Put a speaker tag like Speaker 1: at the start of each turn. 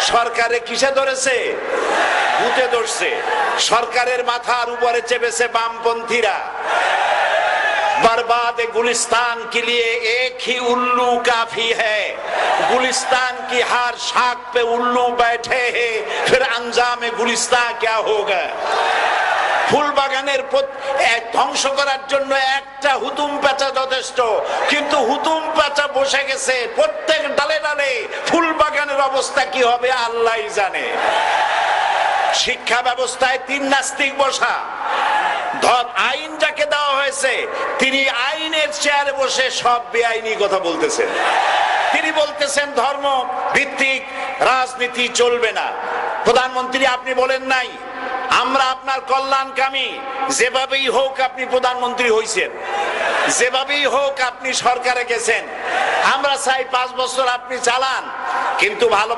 Speaker 1: সরকারে কিসে ধরেছে? ভূতে ধরছে। সরকারের মাথার উপরে চেপেছে বামপন্থীরা। बर्बाद गुलिस्तान के लिए एक ही उल्लू काफी है, गुलिस्तान की हर शाख पे उल्लू बैठे हैं, फिर अंजाम गुलिस्तान क्या होगा? ফুল বাগানের ধ্বংস করার জন্য একটা হুতুম পেঁচা যথেষ্ট, কিন্তু হুতুম পেঁচা বসে গেছে প্রত্যেক ডালে ডালে। ফুল বাগানের অবস্থা কি হবে আল্লাহই জানে। শিক্ষা ব্যবস্থায় 3 নাস্তিক বসা। আইন যাকে দেওয়া হয়েছে তিনি আইনের চেয়ারে বসে সব বেআইনি কথা বলতেছেন। তিনি বলতেছেন ধর্ম ভিত্তিক রাজনীতি চলবে না। প্রধানমন্ত্রী আপনি বলেন নাই আমরা আপনার কল্যাণকামী, যেভাবেই হোক আপনি প্রধানমন্ত্রী হইছেন, যেভাবেই হোক আপনি সরকারে গেছেন, আমরা চাই 5 বছর আপনি চালান, কিন্তু ভালো